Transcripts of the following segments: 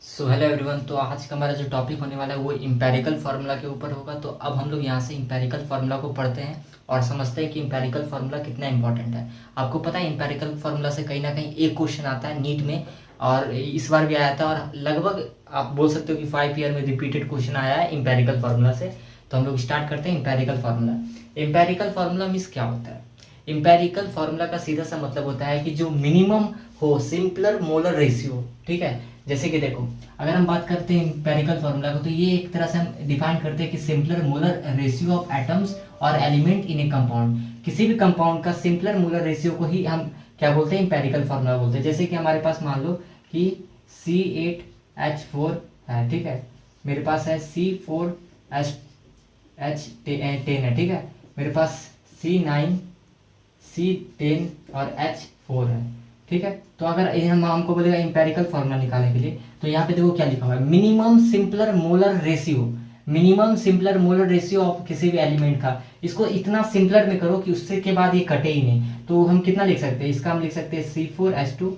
So hello everyone. तो आज का हमारा जो टॉपिक होने वाला है वो इम्पेरिकल फार्मूला के ऊपर होगा। तो अब हम लोग यहाँ से इम्पेरिकल फार्मूला को पढ़ते हैं और समझते हैं कि इम्पेरिकल फार्मूला कितना इंपॉर्टेंट है। आपको पता है इम्पेरिकल फार्मूला से कहीं ना कहीं एक क्वेश्चन आता है नीट में, और इस बार भी आया था, और लगभग आप बोल सकते हो कि 5 ईयर में रिपीटेड क्वेश्चन आया है इम्पेरिकल फार्मूला से। तो हम लोग स्टार्ट करते हैं empirical formula. Empirical formula means क्या होता है? इम्पेरिकल फार्मूला का सीधा सा मतलब होता है कि जो मिनिमम हो सिंपलर मोलर रेशियो। ठीक है, जैसे कि देखो, अगर हम बात करते हैं इम्पेरिकल फार्मूला को, तो ये एक तरह से हम डिफाइन करते हैं कि simpler molar ratio of atoms और एलिमेंट इन ए कंपाउंड। किसी भी कंपाउंड का सिंपलर मोलर रेशियो को ही हम क्या बोलते हैं? इम्पेरिकल फार्मूला बोलते हैं। जैसे कि हमारे पास मान लो कि C8H4 है, ठीक है, मेरे पास है C4H10 है, ठीक है, मेरे पास C9C10 और H4 है, ठीक है। तो अगर हमको बोलेगा इंपेरिकल फार्मूला निकालने के लिए, तो यहाँ पे देखो क्या लिखा हुआ है, minimum simpler molar ratio. Minimum simpler molar ratio of किसी भी एलिमेंट का, इसको इतना सिंपलर में करो कि उससे के बाद ये कटे ही नहीं। तो हम कितना लिख सकते हैं? इसका हम लिख सकते हैं C4H2,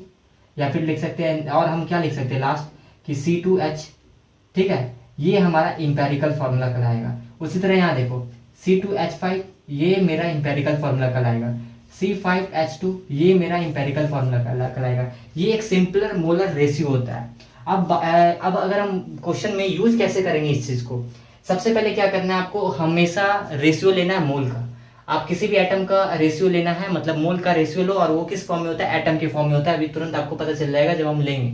या फिर लिख सकते हैं, और हम क्या लिख सकते हैं लास्ट कि C2H, ठीक है। ये हमारा इंपेरिकल फार्मूला कहलाएगा। उसी तरह यहाँ देखो C2H5, ये मेरा इंपेरिकल फार्मूला कहलाएगा। C5H2, ये मेरा इंपेरिकल फार्मूला कहलाएगा। ये एक सिंपलर मोलर रेशियो होता है। अब अगर हम क्वेश्चन में यूज कैसे करेंगे इस चीज को, सबसे पहले क्या करना है आपको, हमेशा रेशियो लेना है मोल का। आप किसी भी एटम का रेशियो लेना है, मतलब मोल का रेशियो लो, और वो किस फॉर्म में होता है? एटम के फॉर्म में होता है। अभी तुरंत आपको पता चल जाएगा जब हम लेंगे।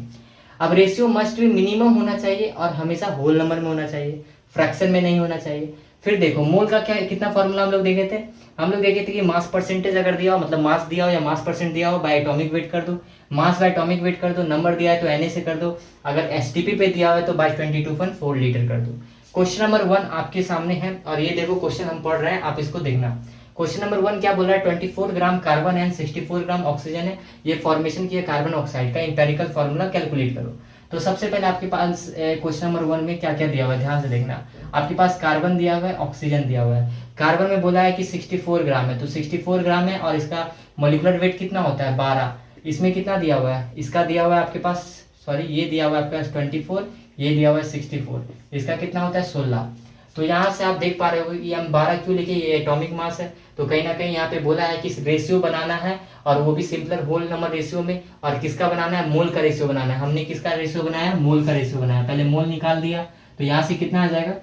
अब रेशियो मस्ट भी मिनिमम होना चाहिए और हमेशा होल नंबर में होना चाहिए, फ्रैक्शन में नहीं होना चाहिए। फिर देखो मोल का क्या कितना फॉर्मूला हम लोग देखे थे? हम लोग देखे थे कि मास परसेंटेज अगर दिया हो, मतलब मास दिया हो या मास परसेंट दिया हो, बाय एटॉमिक वेट कर दो। मास बाय एटॉमिक वेट कर दो, नंबर दिया है तो Na से कर दो, अगर एसटीपी पे दिया हो तो बाय 22.4 लीटर कर दो। क्वेश्चन नंबर 1 आपके सामने है, और ये देखो क्वेश्चन हम पढ़ रहे हैं, आप इसको देखना। क्वेश्चन नंबर 1 क्या बोल रहा है? 24 gram carbon and 64 gram oxygen है, ये फॉर्मेशन की है कार्बन ऑक्साइड का, इंपेरिकल फार्मूला कैलकुलेट करो। तो सबसे पहले आपके पास क्वेश्चन नंबर 1 में क्या क्या दिया हुआ है, ध्यान से देखना। आपके पास कार्बन दिया हुआ है, ऑक्सीजन दिया हुआ है। कार्बन में बोला है कि 64 ग्राम है, तो 64 ग्राम है, और इसका मोलिकुलर वेट कितना होता है? 12। इसमें कितना दिया हुआ है? इसका दिया हुआ है आपके पास, सॉरी, ये दिया हुआ है आपके पास 24, ये दिया हुआ है 64, इसका कितना होता है? 16। तो यहाँ से आप देख पा रहे हो कि हम 12 क्यों लिखे? ये एटॉमिक मास है, तो कहीं ना कहीं यहाँ पे बोला है कि रेशियो बनाना है, और वो भी सिंपलर होल नंबर रेशियो में। और किसका बनाना है? मोल का रेशियो बनाना है। हमने किसका रेशियो बनाया? मोल का रेशियो बनाया। पहले मोल निकाल दिया, तो यहाँ से कितना आ जाएगा?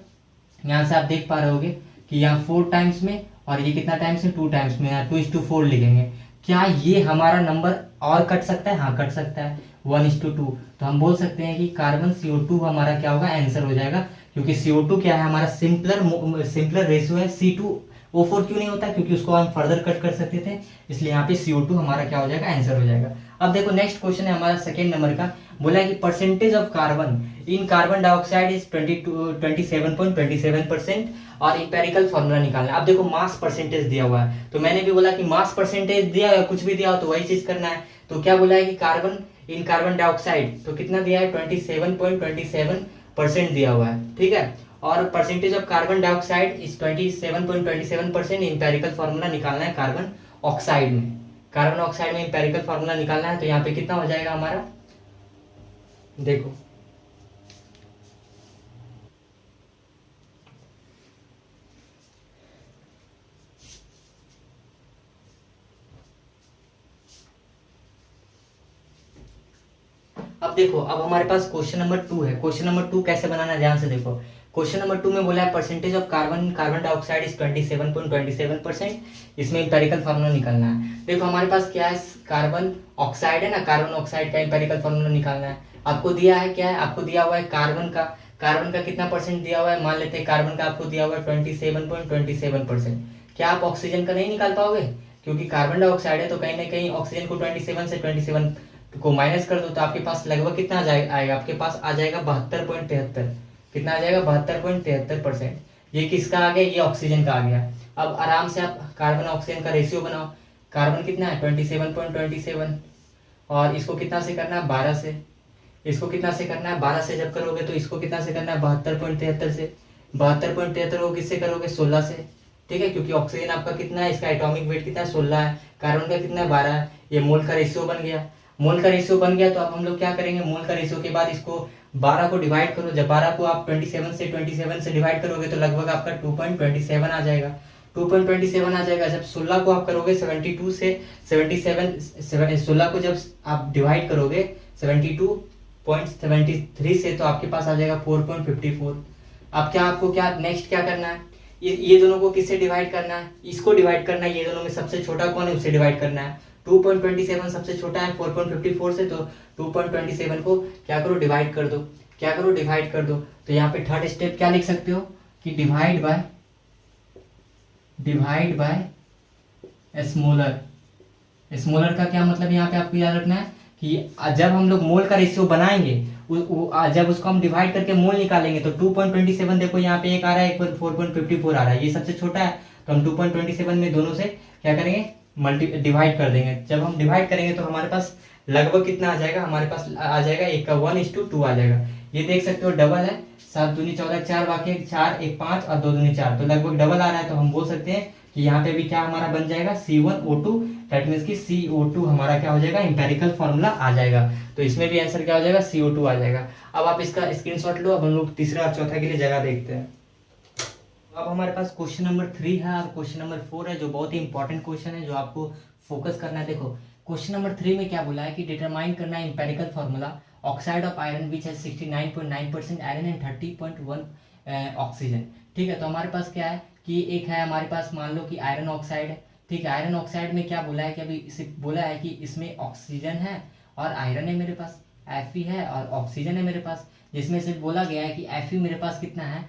यहाँ से आप देख पा रहे होगे कि यहाँ 4 टाइम्स में, और ये कितना टाइम्स में? 2 टाइम्स में, यहाँ 2:4 लिखेंगे। क्या ये हमारा नंबर और कट सकता है? हाँ, कट सकता है, 1:2। तो हम बोल सकते हैं कि कार्बन CO2 हमारा क्या होगा? आंसर हो जाएगा, क्योंकि CO2 क्या है? हमारा सिंपलर रेशियो है। C2O4 क्यों नहीं होता? क्योंकि उसको हम फर्दर कट कर सकते थे, इसलिए यहाँ पे CO2 हमारा क्या हो जाएगा? आंसर हो जाएगा। अब देखो नेक्स्ट क्वेश्चन है हमारा सेकेंड नंबर का। बोला है कि percentage of carbon in carbon dioxide is 27.27%, और इंपेरिकल फॉर्मूला निकालना है। अब देखो मास परसेंटेज दिया हुआ है, तो मैंने भी बोला कि मास परसेंटेज दिया या कुछ भी दिया हो तो वही चीज करना है। तो क्या बोला है कि कार्बन इन कार्बन डाइऑक्साइड, तो कितना दिया है? 27.27% दिया हुआ है, ठीक है। और percentage of carbon dioxide is 27.27%। Empirical formula निकालना है कार्बन ऑक्साइड में। कार्बन ऑक्साइड में इंपेरिकल फॉर्मूला निकालना है, तो यहाँ पे कितना हो जाएगा हमारा? देखो अब देखो, अब हमारे पास क्वेश्चन नंबर 2 है। क्वेश्चन नंबर 2 कैसे बनाना है, ध्यान से देखो। क्वेश्चन नंबर 2 में बोला है percentage of carbon dioxide is 27.27%। इसमें इंपेरिकल फार्मूला निकालना है। देखो हमारे पास क्या है? कार्बन ऑक्साइड है ना, कार्बन ऑक्साइड का इंपेरिकल फार्मूला निकालना है। आपको दिया है क्या है? आपको दिया हुआ है कार्बन का कितना परसेंट दिया हुआ है? मान लेते हैं कार्बन का आपको दिया हुआ है 27.27%। क्या आप ऑक्सीजन का नहीं निकाल पाओगे? क्योंकि कार्बन डाइऑक्साइड है, तो कहीं ना कहीं ऑक्सीजन को 27 से 27 को माइनस कर दो, तो आपके पास लगभग कितना आएगा? आपके पास आ जाएगा 72.73। कितना आ जाएगा? 72.73%। ये किसका आ गया? ये ऑक्सीजन का आ गया। अब आराम से आप कार्बन ऑक्सीजन का रेशियो बनाओ। कार्बन कितना है? 27.27, और इसको कितना से करना है? 12 से। इसको कितना से करना है? 12 से जब करोगे तो इसको कितना से करना है? 72.73 से। 72.73 को किससे करोगे? 16 से, ठीक है, क्योंकि ऑक्सीजन आपका कितना है? इसका एटॉमिक वेट कितना है? 16 है। कार्बन का कितना है? 12 है। ये मोल का रेशियो बन गया। मोल का रेशियो बन गया तो अब हम लोग क्या करेंगे, मोल का रेशियो के बाद इसको 12 को डिवाइड करो। जब 12 को आप 27 से डिवाइड करोगे तो लगभग आपका 2.27 आ जाएगा। 2.27 आ जाएगा। जब 16 को आप करोगे 72 से 16 को जब आप डिवाइड करोगे 72.73 से तो आपके पास आ जाएगा 4.54। अब क्या आपको क्या नेक्स्ट क्या करना है, ये दोनों को किससे डिवाइड करना है, इसको डिवाइड करना है। ये दोनों में सबसे छोटा कौन है उससे डिवाइड करना है। 2.27 सबसे छोटा है 4.54 से, तो 2.27 को क्या करो डिवाइड कर दो। क्या करो डिवाइड कर दो। तो यहाँ पे थर्ड स्टेप क्या लिख सकते हो कि डिवाइड बाय स्मॉलर। स्मॉलर का क्या मतलब यहाँ पे आपको याद रखना है कि जब हम लोग मोल का रेशियो बनाएंगे जब उसको हम डिवाइड करके मोल निकालेंगे तो 2.27 देखो यहाँ पे एक आ रहा है, एक 4.54 आ रहा है, ये सबसे छोटा है। तो हम 2.27 में दोनों से क्या करेंगे डिवाइड कर देंगे। जब हम डिवाइड करेंगे तो हमारे पास लगभग कितना आ जाएगा, हमारे पास आ जाएगा 1:1:2 आ जाएगा। ये देख सकते हो डबल है, 7 दूनी 14 4 बाकी 4 1 5 और 2 दूनी 4, तो लगभग डबल आ रहा है। तो हम बोल सकते हैं कि यहाँ पे भी क्या हमारा बन जाएगा C1O2, दैट मीन्स कि CO2 हमारा क्या हो जाएगा इंपेरिकल फॉर्मूला आ जाएगा। तो इसमें भी आंसर क्या हो जाएगा CO2 आ जाएगा। अब आप इसका स्क्रीनशॉट लो। अब हम लोग तीसरा और चौथा के लिए जगह देखते हैं। अब हमारे पास क्वेश्चन नंबर 3 है और क्वेश्चन नंबर 4 है, जो बहुत ही इंपॉर्टेंट क्वेश्चन है, जो आपको फोकस करना है। देखो क्वेश्चन नंबर 3 में क्या बोला है कि डिटरमाइन करना है empirical formula oxide of iron which has 69.9% iron and 30.1 oxygen. ठीक है, तो हमारे पास क्या है कि एक है हमारे पास, मान लो कि आयरन ऑक्साइड है। ठीक है, आयरन ऑक्साइड में क्या बोला है कि अभी सिर्फ बोला है कि इसमें ऑक्सीजन है और आयरन है मेरे पास, Fe है और ऑक्सीजन है मेरे पास, जिसमें सिर्फ बोला गया है कि Fe मेरे पास कितना है,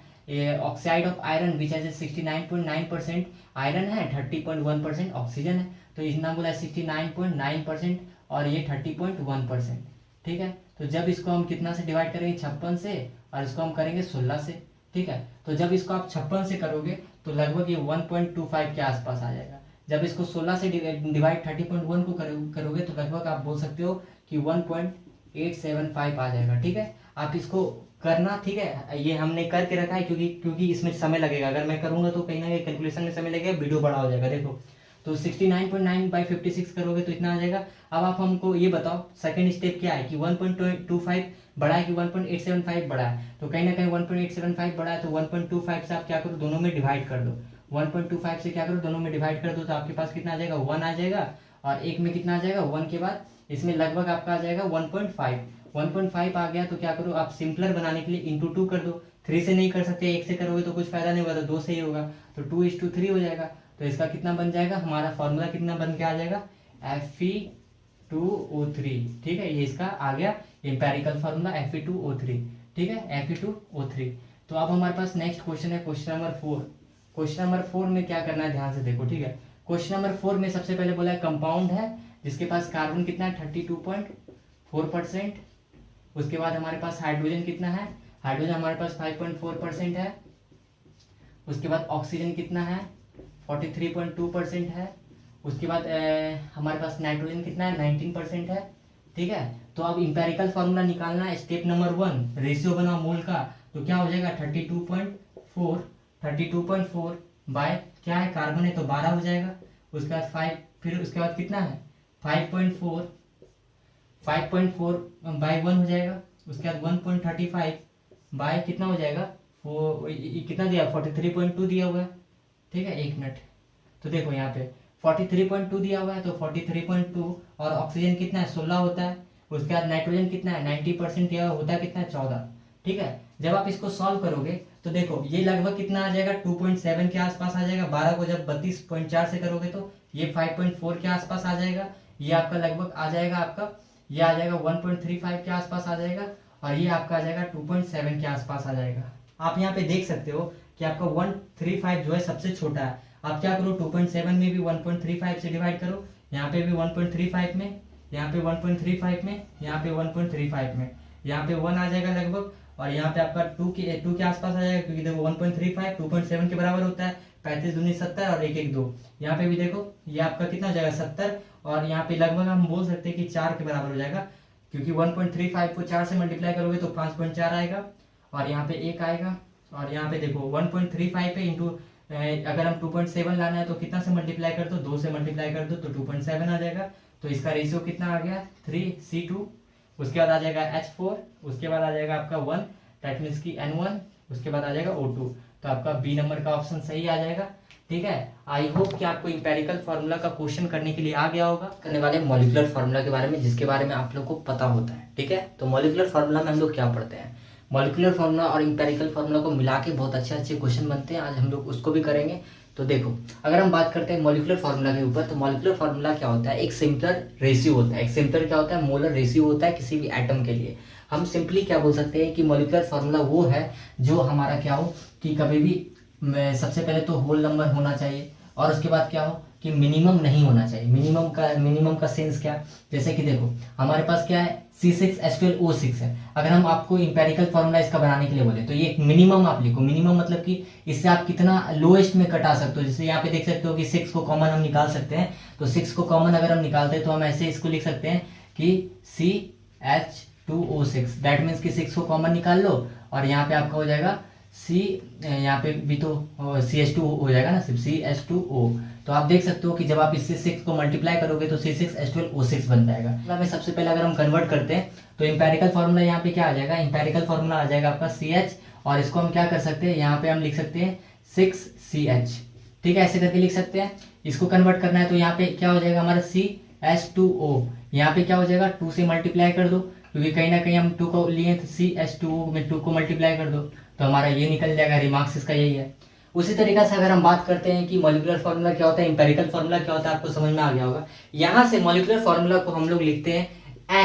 oxide of iron which has 69.9% iron है, 30.1% ऑक्सीजन है। तो इतना बोला 69.9% और ये 30.1%। ठीक है, तो जब इसको हम कितना से डिवाइड करेंगे 56 से, और इसको हम करेंगे 16 से। ठीक है, तो जब इसको आप 56 से करोगे तो लगभग ये 1.25 के आसपास आ जाएगा। जब इसको 16 से डिवाइड 30.1 को करोगे तो लगभग आप बोल सकते हो कि 1.875 आ जाएगा। ठीक है, आप इसको करना। ठीक है, ये हमने करके रखा है क्योंकि इसमें समय लगेगा। अगर मैं करूंगा तो कहीं ना कहीं कैलकुलेशन में समय लगेगा, वीडियो बड़ा हो जाएगा। देखो तो 69.9/56 करोगे तो इतना आ जाएगा। अब आप हमको ये बताओ सेकंड स्टेप क्या है कि 1.25 बड़ा है कि 1.875 बड़ा है। तो कहीं ना कहीं 1.875 बड़ा है, तो 1.25 से आप क्या करो दोनों में डिवाइड कर दो। 1.25 से क्या करो दोनों में डिवाइड कर दो, तो आपके पास कितना आ जाएगा 1 आ जाएगा, और एक में कितना आ जाएगा 1 के बाद इसमें लगभग आपका आ जाएगा 1.5। 1.5 आ गया तो क्या करो आप सिंपलर बनाने के लिए इंटू 2 कर दो। 3 से नहीं कर सकते, 1 से करोगे तो कुछ फायदा नहीं होगा, तो 2 से ही होगा, तो 2:3 हो जाएगा। तो इसका कितना बन जाएगा, हमारा फॉर्मूला कितना बन के आ जाएगा Fe2O3। ठीक है, ये इसका आ गया इंपेरिकल फॉर्मूला Fe2O3। ठीक है, Fe2O3। तो अब हमारे पास नेक्स्ट क्वेश्चन है क्वेश्चन नंबर 4। क्वेश्चन नंबर 4 में क्या करना है ध्यान से देखो। ठीक है, क्वेश्चन नंबर 4 में सबसे पहले बोला है कंपाउंड है जिसके पास कार्बन कितना है 32.4%। उसके बाद हमारे पास हाइड्रोजन कितना है, हाइड्रोजन हमारे पास 5.4% है। उसके बाद ऑक्सीजन कितना है 43.2% है। उसके बाद हमारे पास नाइट्रोजन कितना है 19% है। ठीक है, तो अब इंपेरिकल फॉर्मूला निकालना है। स्टेप नंबर 1 रेशियो बना मोल का, तो क्या हो जाएगा 32.4 बाय क्या है कार्बन है तो 12 हो जाएगा। उसके बाद 5, फिर उसके बाद कितना है 5.4 बाय 1 हो जाएगा। उसके बाद 1.35 बाय कितना हो जाएगा, कितना दिया 43.2 दिया हुआ है। ठीक है, एक मिनट, तो देखो यहाँ पे 43.2 दिया हुआ है, तो 43.2 और ऑक्सीजन कितना है 16 होता है। उसके बाद नाइट्रोजन कितना है 90% दिया होता है कितना है 14। ठीक है, जब आप इसको सॉल्व करोगे तो देखो ये लगभग कितना आ जाएगा 2.7 के आसपास आ जाएगा। 12 को जब 32.4 से करोगे तो ये 5.4 के आसपास आ जाएगा। ये आपका लगभग आ जाएगा आपका, ये आ जाएगा 1.35 के आसपास आ जाएगा, और ये आपका आ जाएगा 2.7 के आसपास आ जाएगा। आप यहाँ पे देख सकते हो कि आपका 135 जो है सबसे छोटा है। आप क्या करो 2.7 में भी 1.35 से डिवाइड करो, यहाँ पे भी 1.35 में, यहाँ पे 1.35 में, यहाँ पे 1.35 में, यहाँ पे 1 आ जाएगा लगभग, और यहाँ पे आपका 2 के आसपास आ जाएगा, क्योंकि देखो 1.35 2.7 के बराबर होता है। 35 दूनी 70 और 1 1 2, यहाँ पे भी देखो ये आपका कितना हो जाएगा 70, और यहाँ पे लगभग हम बोल सकते हैं कि 4 के बराबर हो जाएगा, क्योंकि 1.35 को 4 से मल्टीप्लाई करोगे तो 5.4 आएगा, और यहाँ पे 1 आएगा, और यहाँ पे देखो 1.35 पे इंटू अगर हम 2.7 लाना है तो कितना से मल्टीप्लाई कर दो 2 से मल्टीप्लाई कर दो तो 2.7 आ जाएगा। तो इसका रेशियो कितना आ गया 3C2। उसके बाद आ जाएगा H4, उसके बाद आ जाएगा आपका 1, दैट मीन्स की N1, उसके बाद आ जाएगा O2। तो आपका बी नंबर का ऑप्शन सही आ जाएगा। ठीक है, आई होप कि आपको इंपेरिकल फार्मूला का क्वेश्चन करने के लिए आ गया होगा। करने वाले मॉलिक्यूलर फार्मूला के बारे में, जिसके बारे में आप लोग को पता होता है। ठीक है, तो मॉलिक्यूलर फार्मूला में हम लोग क्या पढ़ते हैं, मॉलिक्यूलर फार्मूला और इंपेरिकल फार्मूला को मिला के बहुत अच्छे अच्छे क्वेश्चन बनते हैं। आज हम लोग उसको भी करेंगे। तो देखो, अगर हम बात करते हैं मॉलिक्यूलर फार्मूला के ऊपर, तो मॉलिक्यूलर फार्मूला क्या होता है, एक सिंपलर रेशियो होता है। एक सिंपलर क्या होता है, मोलर रेशियो होता है किसी भी एटम के लिए। हम सिंपली क्या बोल सकते हैं कि मॉलिक्यूलर फार्मूला वो है जो हमारा क्या हो कि कभी भी सबसे पहले तो होल नंबर होना चाहिए, और उसके बाद क्या हो कि मिनिमम नहीं होना चाहिए। मिनिमम का सेंस क्या, जैसे कि देखो हमारे पास क्या है C6H12O6 है। अगर हम आपको इंपेरिकल फार्मूला इसका बनाने के लिए बोले तो ये एक मिनिमम आप लिखो। मिनिमम मतलब कि इससे आप कितना लोएस्ट में कटा सकते हो। जैसे यहाँ पे देख सकते हो कि 6 को कॉमन हम निकाल सकते हैं। तो 6 को कॉमन अगर हम निकालते हैं तो हम ऐसे इसको लिख सकते हैं कि CH2O6, दैट मीन्स कि 6 को कॉमन निकाल लो और यहाँ पे आपका हो जाएगा यहाँ पे भी तो CH2 हो जाएगा ना, सिर्फ CH2O। तो आप देख सकते हो कि जब आप इससे 6 को मल्टीप्लाई करोगे तो C6H12O6 बन जाएगा। मतलब सबसे पहले अगर हम कन्वर्ट करते हैं तो इंपेरिकल फार्मूला यहाँ पे क्या आ जाएगा, इंपेरिकल फार्मूला आ जाएगा आपका CH, और इसको हम क्या कर सकते हैं, यहाँ पे हम लिख सकते हैं 6CH। ठीक है, ऐसे करके लिख सकते हैं। इसको कन्वर्ट करना है तो यहाँ पे क्या हो जाएगा हमारा CH2O, यहाँ पे क्या हो जाएगा 2 से मल्टीप्लाई कर दो, क्योंकि कहीं ना कहीं हम 2 को लिए तो CH2O में 2 को मल्टीप्लाई कर दो तो हमारा ये निकल जाएगा। रिमार्क्स इसका यही है। उसी तरीके से अगर हम बात करते हैं कि मॉलिक्यूलर फार्मूला क्या होता है, इंपेरिकल फार्मूला क्या होता है, आपको समझ में आ गया होगा। यहाँ से मॉलिक्यूलर फार्मूला को हम लोग लिखते हैं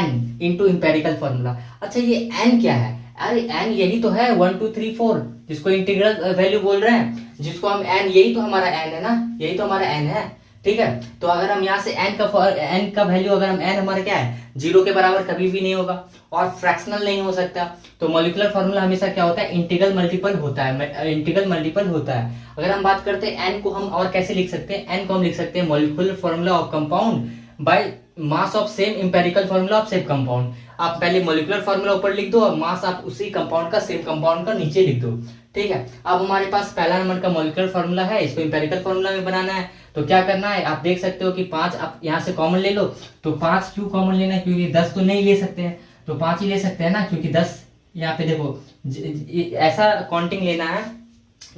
n इंटू इंपेरिकल फार्मूला। अच्छा, ये n क्या है, अरे n यही तो है 1 2 3 4, जिसको इंटीग्रल वैल्यू बोल रहे हैं, जिसको हम n, यही तो हमारा n है ना, यही तो हमारा n है। ठीक है, तो अगर हम यहाँ से n का वैल्यू, अगर हम n हमारा क्या है 0 के बराबर कभी भी नहीं होगा और फ्रैक्शनल नहीं हो सकता। तो मॉलिक्यूलर फार्मूला हमेशा क्या होता है, इंटीग्रल मल्टीपल होता है, इंटीग्रल मल्टीपल होता है। अगर हम बात करते हैं n को हम और कैसे लिख सकते हैं, n को हम लिख सकते हैं molecular formula of compound by mass of same empirical formula of same compound. आप पहले मॉलिक्यूलर फार्मूला ऊपर लिख दो और मास आप उसी कंपाउंड का, सेम कंपाउंड का नीचे लिख दो। ठीक है, अब हमारे पास पहला नंबर का मॉलिक्यूलर फार्मूला है, इसको इंपेरिकल फार्मूला में बनाना है। तो क्या करना है, आप देख सकते हो कि 5 आप यहाँ से कॉमन ले लो। तो 5 क्यों कॉमन लेना है, क्योंकि 10 तो नहीं ले सकते हैं, तो 5 ही ले सकते हैं ना, क्योंकि 10 यहाँ पे देखो ऐसा काउंटिंग लेना है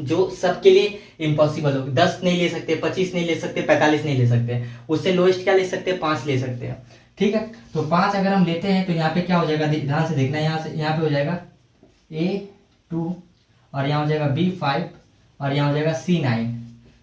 जो सबके लिए इम्पॉसिबल हो। 10 नहीं ले सकते, 25 नहीं ले सकते, 45 नहीं ले सकते, उससे लोएस्ट क्या ले सकते हैं, 5 ले सकते हैं। ठीक है, तो 5 अगर हम लेते हैं तो यहाँ पे क्या हो जाएगा, ध्यान से देखना, यहाँ पे हो जाएगा A2 और यहाँ हो जाएगा B5 और यहाँ हो जाएगा C9।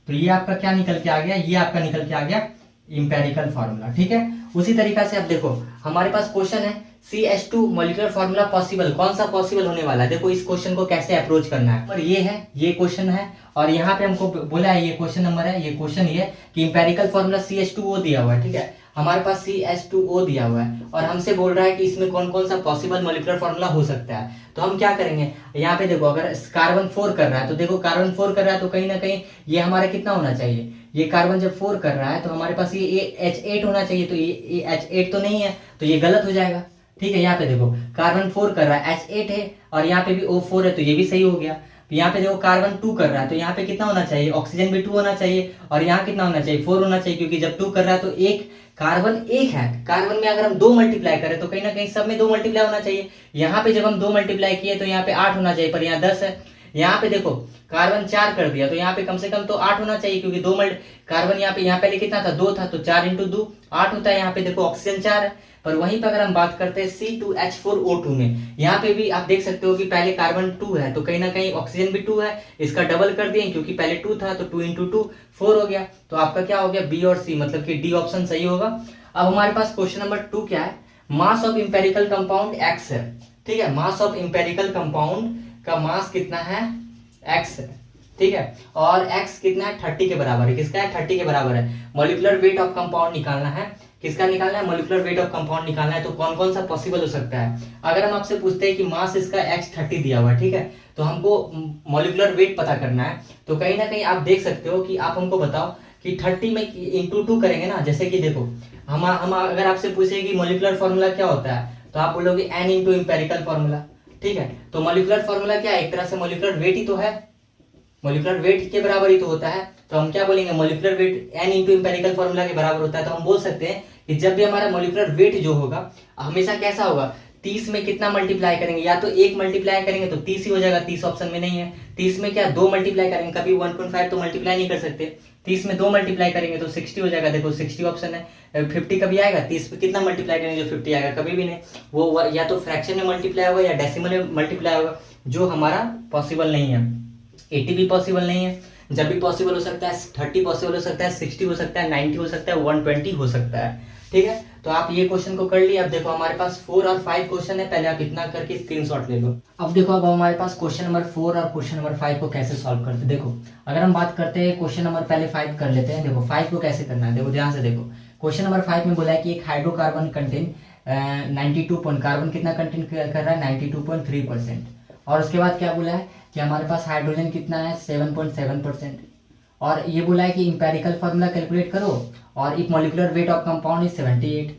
तो ये आपका क्या निकल के आ गया, ये आपका निकल के आ गया इंपेरिकल फार्मूला। ठीक है, उसी तरीका से अब देखो हमारे पास क्वेश्चन है CH2 मॉलिक्यूलर फार्मूला पॉसिबल, कौन सा पॉसिबल होने वाला है। देखो इस क्वेश्चन को कैसे अप्रोच करना है, पर ये है, ये क्वेश्चन है और यहाँ पे हमको बोला है, ये क्वेश्चन नंबर है, ये क्वेश्चन ये कि इंपेरिकल फार्मूला CH2O दिया हुआ है। ठीक है, हमारे पास CH2O दिया हुआ है और हमसे बोल रहा है कि इसमें कौन कौन सा पॉसिबल मॉलिक्यूलर फार्मूला हो सकता है। तो हम क्या करेंगे, यहाँ पे देखो अगर कार्बन 4 कर रहा है तो देखो कार्बन 4 कर रहा है तो कहीं ना कहीं ये हमारा कितना होना चाहिए, ये कार्बन जब 4 कर रहा है तो हमारे पास ये H8 होना चाहिए। तो ये H8 तो नहीं है, तो ये गलत हो जाएगा। ठीक है, यहाँ पे देखो कार्बन 4 कर रहा है, H8 है और यहाँ पे भी O4 है, तो ये भी सही हो गया। यहाँ पे देखो कार्बन 2 कर रहा है तो यहाँ पे कितना होना चाहिए, ऑक्सीजन भी 2 होना चाहिए और यहाँ कितना होना चाहिए, 4 होना चाहिए, क्योंकि जब 2 कर रहा है तो एक कार्बन 1 है। कार्बन में अगर हम 2 मल्टीप्लाई करें तो कहीं ना कहीं सब में 2 मल्टीप्लाई होना चाहिए। यहाँ पे जब हम 2 मल्टीप्लाई किए तो यहाँ पे 8 होना चाहिए, पर यहाँ 10 है। यहाँ पे देखो कार्बन 4 कर दिया तो यहाँ पे कम से कम तो 8 होना चाहिए, क्योंकि 2 कार्बन यहाँ पहले कितना था, 2 था, तो 4 × 2 8 होता है। यहाँ पे देखो ऑक्सीजन 4 है। पर वहीं पर अगर हम बात करते हैं C2H4O2 में, यहाँ पे भी आप देख सकते हो कि पहले कार्बन 2 है तो कहीं ना कहीं ऑक्सीजन भी 2 है, इसका डबल कर दिए क्योंकि पहले 2 था, तो 2 × 2 4 हो गया। तो आपका क्या हो गया, बी और सी, मतलब कि डी ऑप्शन सही होगा। अब हमारे पास क्वेश्चन नंबर 2 क्या है, mass of empirical compound X है। ठीक है, मास ऑफ इंपेरिकल कंपाउंड का मास कितना है, X है। ठीक है, और X कितना है, 30 के बराबर है। किसका है, 30 के बराबर है। मॉलिक्यूलर वेट ऑफ कंपाउंड निकालना है, किसका निकालना है, मॉलिक्यूलर वेट ऑफ कंपाउंड निकालना है। तो कौन कौन सा पॉसिबल हो सकता है, अगर हम आपसे पूछते हैं कि मास इसका X 30 दिया हुआ है, ठीक है, तो हमको मॉलिक्यूलर वेट पता करना है। तो कहीं ना कहीं आप देख सकते हो कि आप हमको बताओ कि 30 में × 2 करेंगे ना। जैसे कि देखो हम अगर आपसे पूछे कि मॉलिक्यूलर फार्मूला क्या होता है तो आप बोलोगे n × इंपेरिकल फार्मूला। ठीक है, तो मॉलिक्यूलर फार्मूला क्या है, एक तरह से मॉलिक्यूलर वेट ही तो है, मॉलिक्यूलर वेट के बराबर ही तो होता है। तो हम क्या बोलेंगे, molecular weight n × empirical formula के बराबर होता है। तो हम बोल सकते हैं कि जब भी हमारा मोलिकुलर वेट जो होगा हमेशा कैसा होगा, 30 में कितना मल्टीप्लाई करेंगे, या तो 1 मल्टीप्लाई करेंगे तो 30 ही हो जाएगा, 30 ऑप्शन में नहीं है। 30 में क्या 2 मल्टीप्लाई करेंगे, कभी 1.5 तो मल्टीप्लाई नहीं कर सकते, 30 में 2 मल्टीप्लाई करेंगे तो 60 हो जाएगा, देखो 60 ऑप्शन है। 50 कभी आएगा, 30 पे कितना मल्टीप्लाई करेंगे जो 50 आएगा, कभी भी नहीं। वो या तो फ्रैक्शन में मल्टीप्लाई होगा या डेसिमल में मल्टीप्लाई होगा, जो हमारा पॉसिबल नहीं है। 80 भी पॉसिबल नहीं है, जब भी पॉसिबल हो सकता है 30 पॉसिबल हो सकता है, 60 हो सकता है, 90 हो सकता है, 120 हो सकता है। ठीक है, तो आप ये क्वेश्चन को कर लिए। अब देखो हमारे पास 4 और 5 क्वेश्चन है, पहले आप इतना करके स्क्रीनशॉट ले लो। अब देखो अब हमारे पास क्वेश्चन नंबर 4 और क्वेश्चन नंबर 5 को कैसे सॉल्व करते हैं। देखो अगर हम बात करते हैं क्वेश्चन नंबर पहले 5 कर लेते हैं। देखो 5 को कैसे करना है, देखो ध्यान से देखो। क्वेश्चन नंबर 5 में बोला है कि एक हाइड्रोकार्बन कंटेन 92 पॉइंट, कार्बन कितना कंटेन कर रहा है 92.3%, और उसके बाद क्या बोला है कि हमारे पास हाइड्रोजन कितना है 7.7%, और ये बोला है कि इंपेरिकल फार्मूला कैलकुलेट करो, और if molecular weight of compound is 78,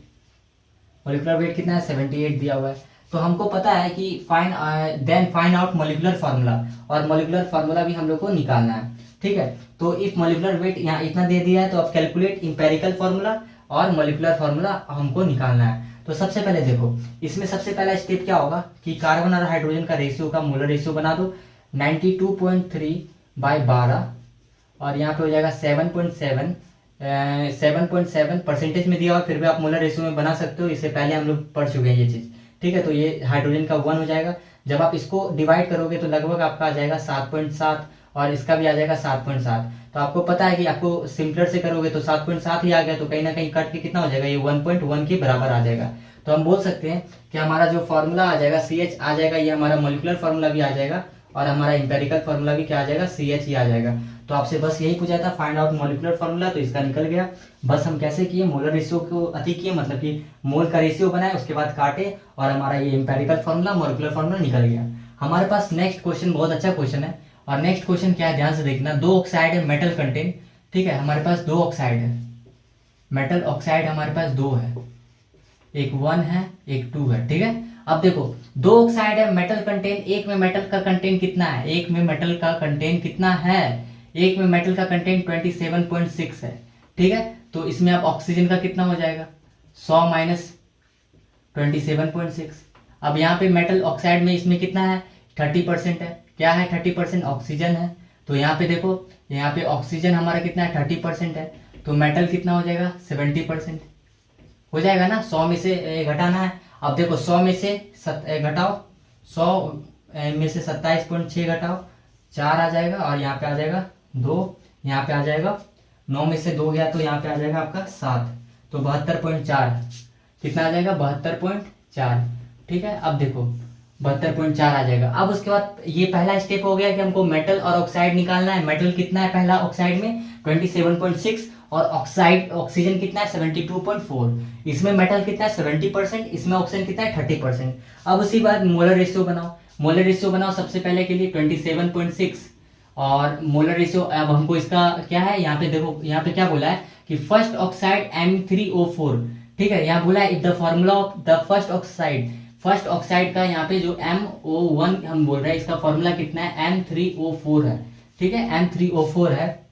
molecular weight कितना है 78 दिया हुआ है। तो हमको पता है कि फाइंड आउट मॉलिक्यूलर फार्मूला, और मॉलिक्यूलर फार्मूला भी हम लोग को निकालना है। ठीक है, तो इफ मॉलिक्यूलर वेट यहाँ इतना दे दिया है, तो अब कैलकुलेट इंपेरिकल फार्मूला और मॉलिक्यूलर फार्मूला हमको निकालना है। तो सबसे पहले देखो इसमें सबसे पहला स्टेप क्या होगा कि कार्बन और हाइड्रोजन का रेशियो का मोलर रेशियो बना दो 92.3/12, और यहाँ पे हो जाएगा 7.7 परसेंटेज में दिया हुआ, फिर भी आप मोलर रेशियो में बना सकते हो, इससे पहले हम लोग पढ़ चुके हैं ये चीज। ठीक है, तो ये हाइड्रोजन का 1 हो जाएगा। जब आप इसको डिवाइड करोगे तो लगभग आपका आ जाएगा 7.7, और इसका भी आ जाएगा 7.7। तो आपको पता है कि आपको सिंपलर से करोगे तो 7.7 ही आ गया, तो कहीं ना कहीं कट के कितना हो जाएगा, ये 1.1 के बराबर आ जाएगा। तो हम बोल सकते हैं कि हमारा जो फॉर्मूला आ जाएगा CH आ जाएगा, ये हमारा मॉलिक्यूलर फार्मूला भी आ जाएगा, और हमारा इंपेरिकल फार्मूला भी क्या आ जाएगा CH ही आ जाएगा। तो आपसे बस यही पूछा था फाइंड आउट मॉलिक्यूलर फार्मूला, तो इसका निकल गया। बस हम कैसे किए, मोलर रेशियो को अति किए, मतलब कि मोल का रेशियो बनाए, उसके बाद काटे, और हमारा ये इंपेरिकल फार्मूला मॉलिक्यूलर फार्मूला निकल गया। हमारे पास नेक्स्ट क्वेश्चन बहुत अच्छा क्वेश्चन है, और नेक्स्ट क्वेश्चन क्या है ध्यान से देखना। 2 ऑक्साइड है मेटल कंटेन, ठीक है, हमारे पास 2 ऑक्साइड है, मेटल ऑक्साइड हमारे पास 2 है, एक 1 है एक 2 है। ठीक है, अब देखो 2 ऑक्साइड है मेटल कंटेन, एक में मेटल का कंटेन कितना है, एक में मेटल का कंटेन कितना है, एक में मेटल का कंटेन 27.6 है। ठीक है, तो इसमें अब ऑक्सीजन का कितना हो जाएगा 100 माइनस 27.6। अब यहाँ पे मेटल ऑक्साइड में इसमें कितना है 30% है, क्या है 30% ऑक्सीजन है। तो यहाँ पे देखो यहाँ पे ऑक्सीजन हमारा कितना है 30% है, तो मेटल कितना हो जाएगा 70% हो जाएगा ना। 100 में से घटाना है, अब देखो 100 में से घटाओ, 100 में से 27.6 घटाओ 4 आ जाएगा, और यहाँ पे आ जाएगा 2, यहाँ पे आ जाएगा 9 में से 2 गया तो यहाँ पे आ जाएगा आपका 7, तो 72.4 कितना आ जाएगा 72.4। ठीक है, अब देखो 72.4 आ जाएगा। अब उसके बाद ये पहला स्टेप हो गया कि हमको मेटल और ऑक्साइड निकालना है। मेटल कितना है पहला ऑक्साइड में 27.6, और ऑक्साइड ऑक्सीजन कितना है 72.4। इसमें मेटल कितना है 70%, इसमें ऑक्सीजन कितना है 30%। अब उसी बात मोलर रेशियो बनाओ, मोलर रेशियो बनाओ सबसे पहले के लिए 27.6, और मोलर रेशियो अब हमको इसका क्या है, यहाँ पे देखो यहाँ पे क्या बोला है कि फर्स्ट ऑक्साइड M3O4। ठीक है, यहाँ बोला है if the formula of the first oxide का यहाँ पे जो MO1 हम बोल रहे हैं, इसका फॉर्मूला कितना है M3O4 है। ठीक है, M3O4 है।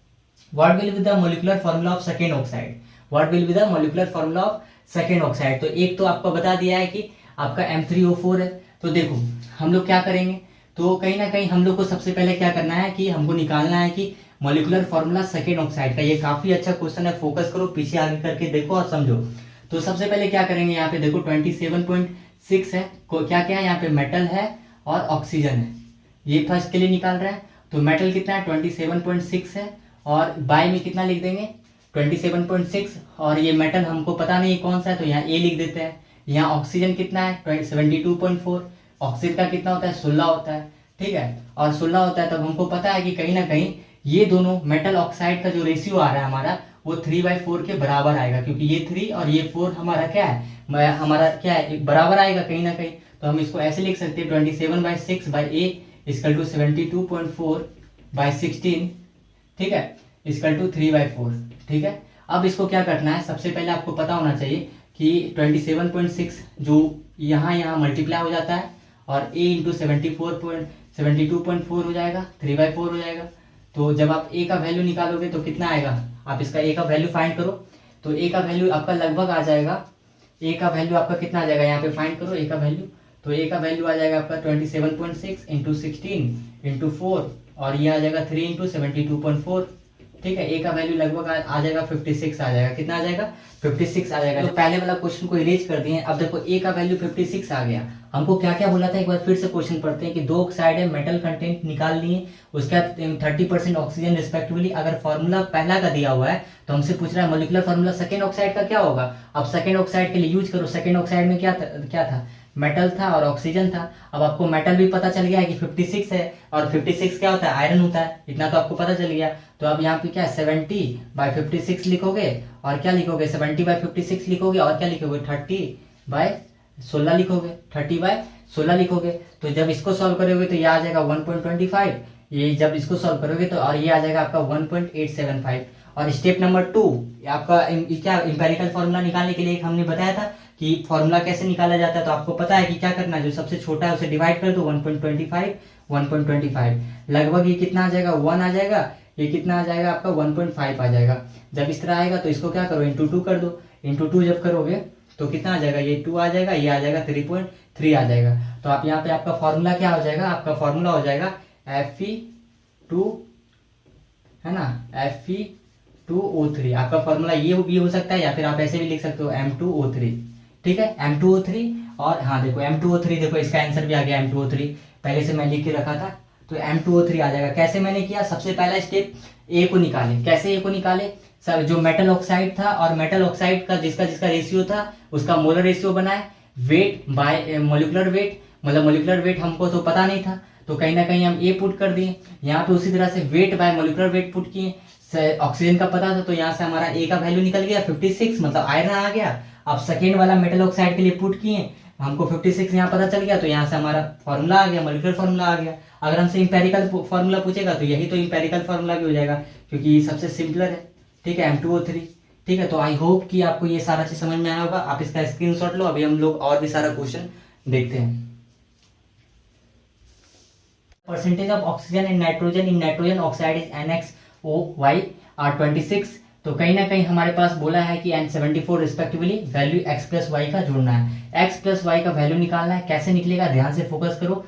What will be the molecular formula of second oxide, what will be the molecular formula of second oxide. तो एक तो आपको बता दिया है कि आपका M3O4 है। तो देखो हम लोग क्या करेंगे, तो कहीं ना कहीं हम लोग को सबसे पहले क्या करना है कि हमको निकालना है कि मोलिकुलर फॉर्मूला सेकेंड ऑक्साइड का। ये काफी अच्छा क्वेश्चन है, फोकस करो, पीछे आगे करके देखो और समझो। तो सबसे पहले क्या करेंगे, यहाँ पे देखो 27.6 है, क्या क्या है यहाँ पे मेटल है और ऑक्सीजन है, ये फर्स्ट के लिए निकाल रहा है। तो मेटल कितना है 27.6 है, और बाय में कितना लिख देंगे 27.6, और ये मेटल हमको पता नहीं कौन सा है, तो यहाँ ए लिख देते हैं। यहाँ ऑक्सीजन कितना है 72.4, ऑक्सीजन का कितना होता है 16 होता है। ठीक है, और 16 होता है, तब हमको पता है कि कहीं ना कहीं ये दोनों मेटल ऑक्साइड का जो रेशियो आ रहा है हमारा वो 3/4 के बराबर आएगा, क्योंकि ये 3 और ये 4 हमारा क्या है, हमारा क्या है बराबर आएगा कहीं ना कहीं। तो हम इसको ऐसे लिख सकते हैं 27/6/A इक्वल टू 72.4/16, ठीक है, इक्वल टू 3/4। ठीक है, अब इसको क्या करना है, सबसे पहले आपको पता होना चाहिए कि 27.6 जो यहाँ मल्टीप्लाई हो जाता है, और A इंटू 72.4 हो जाएगा, 3/4 हो जाएगा। तो जब आप A का वैल्यू निकालोगे तो कितना आएगा, आप इसका A का वैल्यू फाइंड करो। तो ए का वैल्यू आपका लगभग आ जाएगा, ए का वैल्यू आपका कितना आ जाएगा, यहाँ पे फाइंड करो ए का वैल्यू। तो ए का वैल्यू आ जाएगा आपका 27.6 इंटू 16 इंटू 4 और ये आ जाएगा 3 इंटू 72.4। ठीक है, ए का वैल्यू लगभग आ जाएगा 56 आ जाएगा। कितना आ जाएगा, 56 आ जाएगा। तो पहले वाला क्वेश्चन को इरेज कर दिए। अब देखो ए का वैल्यू 56 आ गया। हमको क्या क्या बोला था, एक बार फिर से क्वेश्चन पढ़ते हैं कि 2 ऑक्साइड है, मेटल कंटेंट निकाल लिए, उसका 30% ऑक्सीजन रिस्पेक्टिवली। अगर फॉर्मूला पहला का दिया हुआ है तो हमसे पूछ रहा है मोलिकुलर फॉर्मूला सेकेंड ऑक्साइड का क्या होगा। अब सेकेंड ऑक्साइड के लिए यूज करो। सेकेंड ऑक्साइड में क्या था, मेटल था और ऑक्सीजन था। अब आपको मेटल भी पता चल गया है कि 56 है, और 56 क्या होता है, आयरन होता है। इतना तो आपको पता चल गया। तो अब यहाँ पे क्या 70/56 लिखोगे और क्या लिखोगे, 70/56 लिखोगे और क्या लिखोगे, 30/16 लिखोगे, 30/16 लिखोगे। तो जब इसको सॉल्व करोगे तो ये आ जाएगा 1.25। ये जब इसको सॉल्व करोगे तो और ये आ जाएगा आपका 1.875। और स्टेप नंबर 2 आपका क्या इंपेरिकल फॉर्मूला निकालने के लिए हमने बताया था कि फॉर्मूला कैसे निकाला जाता है। तो आपको पता है कि क्या करना है, जो सबसे छोटा है उसे डिवाइड कर दो 1.25 लगभग ये कितना आ जाएगा, 1 आ जाएगा। ये कितना आ जाएगा आपका 1.5 आ जाएगा। जब इस तरह आएगा तो इसको क्या करो, इंटू 2 कर दो। इंटू 2 जब करोगे तो कितना आ जाएगा, ये 2 आ जाएगा, ये आ जाएगा 3.3 आ जाएगा। तो आप यहाँ पे आपका फॉर्मूला क्या हो जाएगा, आपका फॉर्मूला हो जाएगा Fe2 है ना, Fe2O3। आपका फॉर्मूला ये भी हो सकता है या फिर आप ऐसे भी लिख सकते हो M2O3। ठीक है, M2O3। और हाँ देखो M2O3, देखो इसका आंसर भी आ गया M2O3। पहले से मैं लिख के रखा था तो M2O3 आ जाएगा। कैसे मैंने किया, सबसे पहला स्टेप ए को निकाले। कैसे ए को निकाले, सब जो मेटल ऑक्साइड था और मेटल ऑक्साइड का जिसका रेशियो था उसका मोलर रेशियो बनाए, वेट बाय मोलिकुलर वेट। मतलब मोलिकुलर वेट हमको तो पता नहीं था तो कहीं ना कहीं हम ए पुट कर दिए। यहाँ पे उसी तरह से weight by molecular weight put किए। ऑक्सीजन का पता था तो यहाँ से हमारा ए का वैल्यू निकल गया 56, मतलब आयरन आ गया। अब सेकेंड वाला मेटल ऑक्साइड के लिए पुट किए, हमको 56 यहाँ पता चल गया तो यहाँ से हमारा फॉर्मूला आ गया, मोलिकुलर फॉर्मूला आ गया। अगर हमसे इंपेरिकल फॉर्मूला पूछेगा तो यही तो इंपेरिकल फॉर्मूला भी हो जाएगा क्योंकि सबसे सिंपलर है। ठीक है, M2O3। ठीक है, तो आई होप कि आपको ये सारा चीज समझ में आया होगा। आप इसका स्क्रीनशॉट लो। अभी हम लोग और भी सारा क्वेश्चन देखते हैं। Percentage of oxygen in nitrogen oxide is NaOY are 26। तो कहीं ना कहीं हमारे पास बोला है कि N74 respectively value x plus y का जोड़ना है। x प्लस वाई का वैल्यू निकालना है। कैसे निकलेगा, ध्यान से फोकस करो।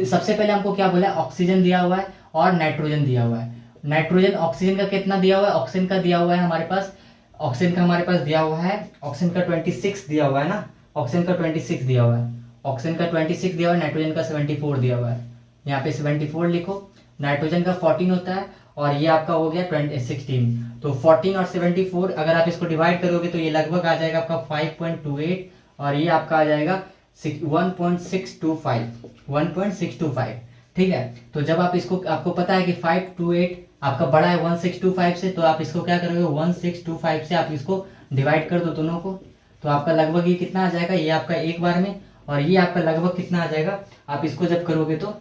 सबसे पहले हमको क्या बोला है, ऑक्सीजन दिया हुआ है और नाइट्रोजन दिया हुआ है। नाइट्रोजन ऑक्सीजन का कितना दिया हुआ है, ऑक्सीजन का दिया हुआ है हमारे पास, ऑक्सीजन का हमारे पास दिया हुआ है, ऑक्सीजन का 26 दिया हुआ है ना, ऑक्सीजन का 26 दिया हुआ है, ऑक्सीजन का 26 दिया हुआ है, नाइट्रोजन का 74 दिया हुआ है। यहाँ पे 74 लिखो। नाइट्रोजन का 14 होता है और ये आपका हो गया 16। तो 14 और 74 अगर आप इसको डिवाइड करोगे तो ये लगभग आ जाएगा आपका 5.28 और ये आपका आ जाएगा 1.625। ठीक है, तो जब आप इसको, आपको पता है कि 528 आपका बड़ा है 1625 से, तो आप इसको क्या करोगे 1625 से आप इसको डिवाइड कर दो दोनों को। तो आपका लगभग ये कितना आ जाएगा, ये आपका एक बार में, और ये आपका लगभग कितना आ जाएगा, आप इसको जब करोगे तो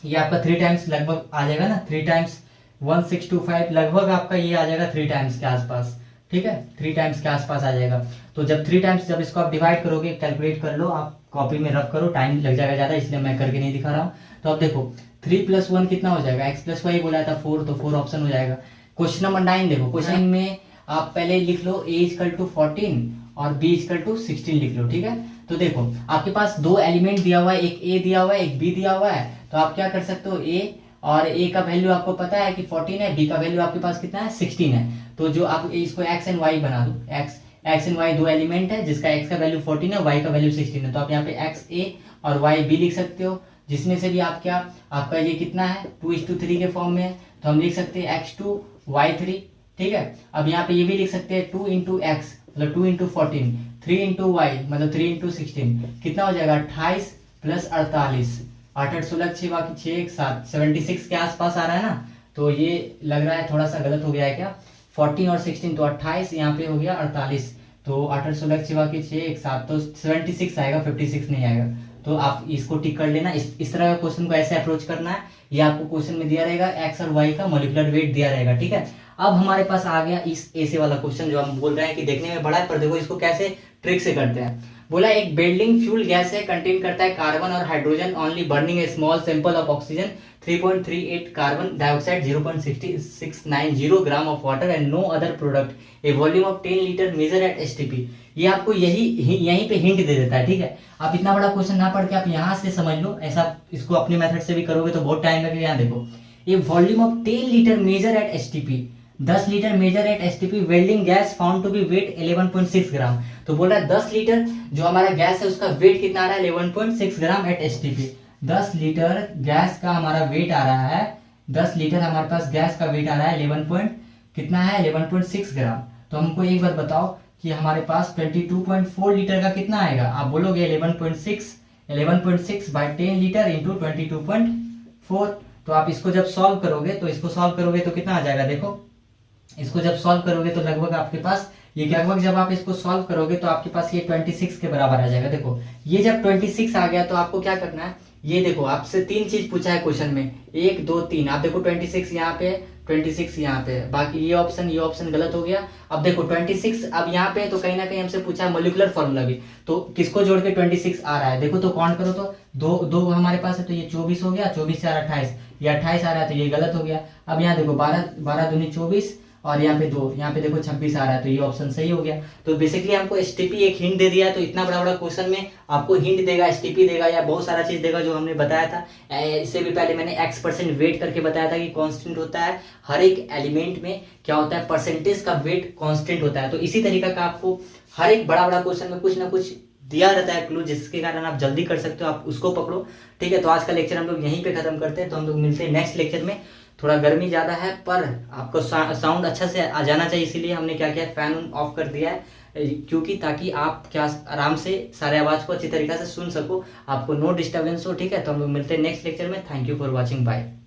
ये आपका 3 टाइम्स लगभग आ जाएगा ना, 3 टाइम्स 1625 लगभग आपका ये आ जाएगा 3 टाइम्स के आसपास। ठीक है, 3 टाइम्स के आसपास आ जाएगा। तो जब 3 टाइम्स जब इसको आप डिवाइड करोगे, कैलकुलेट कर लो, आप कॉपी में रफ करो, टाइम लग जाएगा ज्यादा इसलिए मैं करके नहीं दिखा रहा हूँ। तो अब देखो 3 + 1 कितना हो जाएगा, x + y बोला था 4, तो 4 ऑप्शन हो जाएगा। क्वेश्चन नंबर 9 देखो, क्वेश्चन में आप पहले लिख लो a = 14 और b = 16 लिख लो। ठीक है, तो देखो आपके पास 2 एलिमेंट दिया हुआ है, एक a दिया हुआ है, एक b दिया हुआ है। तो आप क्या कर सकते हो, a और a का वैल्यू आपको पता है कि 14 है, b का वैल्यू आपके पास कितना है 16 है। तो जो आप इसको x एंड y बना दो, x एंड y 2 एलिमेंट है जिसका x का वैल्यू 14 है, y का वैल्यू 16 है। तो आप यहाँ पे xa और y b लिख सकते हो, जिसमें से भी आप क्या, आपका ये कितना है 2:3 के फॉर्म में है। तो हम लिख सकते हैं x2 y3। ठीक है, अब यहाँ पे ये भी लिख सकते हैं 2 × x मतलब 2 × 14, 3 × y मतलब 3 × 16 कितना हो जाएगा 28 + 48, 8 8 16 6 बाकी 6 1 7 76 के आसपास आ रहा है ना। तो ये लग रहा है थोड़ा सा गलत हो गया है क्या, 14 और 16 तो 28, यहाँ पे हो गया 48, तो 8 8 16 6 बाकी 6 1 7 तो 76 आएगा, 56 नहीं आएगा। तो आप इसको टिक कर लेना। इस तरह का क्वेश्चन को ऐसे अप्रोच करना है। ये आपको क्वेश्चन में दिया रहेगा, एक्स और वाई का मोलिकुलर वेट दिया रहेगा। ठीक है, अब हमारे पास आ गया इस ऐसे वाला क्वेश्चन जो हम बोल रहे हैं कि देखने में बड़ा है, पर देखो इसको कैसे ट्रिक से करते हैं। बोला एक बिल्डिंग फ्यूल गैस है, कंटेन करता है कार्बन और hydrogen, only burning a small sample of oxygen 3.38 carbon dioxide 0.690 gram of water and no other product, a volume of 10 litre measured at STP. ये आपको यहीं पे हिंट दे देता है, ठीक है। आप इतना बड़ा क्वेश्चन ना पढ़ के आप यहाँ से समझ लो, ऐसा इसको अपने मेथड से भी करोगे तो बहुत टाइम लगेगा। यहाँ देखो, ये volume of 10 litre measured at STP, 10 litre measured at STP, welding gas found to be weight 11.6 gram. तो बोल रहा है 10 लीटर जो हमारा गैस है उसका वेट कितना आ रहा है, 11.6 ग्राम एट एसटीपी। 10 लीटर गैस का हमारा वेट आ रहा है, 10 लीटर हमारे पास गैस का वेट आ रहा है 11.6 ग्राम। तो हमको एक बार बताओ कि हमारे पास 22.4 लीटर का कितना आएगा। आप बोलोगे 11.6 बाई 10 लीटर इंटू 22.4। तो आप इसको जब सॉल्व करोगे तो कितना आ जाएगा, देखो इसको जब सॉल्व करोगे तो लगभग आपके पास ये लगभग जब आप इसको सॉल्व करोगे तो आपके पास ये 26 के बराबर आ जाएगा। देखो ये जब 26 आ गया तो आपको क्या करना है, ये देखो आपसे 3 चीज पूछा है क्वेश्चन में, 1 2 3। आप देखो 26 यहाँ पे, 26 यहाँ पे, बाकी ये ऑप्शन गलत हो गया। अब देखो 26 अब यहाँ पे तो कहीं ना कहीं हमसे पूछा है मोलिकुलर फॉर्मूला भी, तो किसको जोड़ के 26 आ रहा है। देखो तो काउंट करो तो दो हमारे पास है तो ये 24 हो गया, 24 4 28, ये 28 आ रहा है तो ये गलत हो गया। अब यहाँ देखो 12 दूनी 24 और यहाँ पे 2, यहाँ पे देखो 26 आ रहा है तो ये ऑप्शन सही हो गया। तो बेसिकली हमको एसटीपी एक हिंट दे दिया है। तो इतना बड़ा क्वेश्चन में आपको हिंट देगा, एसटीपी देगा या बहुत सारा चीज देगा जो हमने बताया था। इससे भी पहले मैंने x% वेट करके बताया था कि कांस्टेंट होता है हर एक एलिमेंट में, क्या होता है परसेंटेज का वेट कांस्टेंट होता है। तो इसी तरीका का आपको हर एक बड़ा क्वेश्चन में कुछ ना कुछ दिया रहता है क्लू, जिसके कारण आप जल्दी कर सकते हो, आप उसको पकड़ो, ठीक है। तो आज का लेक्चर हम लोग यहीं पे खत्म करते हैं। तो हम लोग मिलते हैं नेक्स्ट लेक्चर में। थोड़ा गर्मी ज्यादा है पर आपको साउंड अच्छा से आ जाना चाहिए, इसीलिए हमने क्या किया, फैन ऑफ कर दिया है, क्योंकि ताकि आप क्या आराम से सारे आवाज को अच्छी तरीके से सुन सको, आपको नो डिस्टर्बेंस हो, ठीक है। तो हम लोग मिलते हैं नेक्स्ट लेक्चर में। Thank you for watching, bye.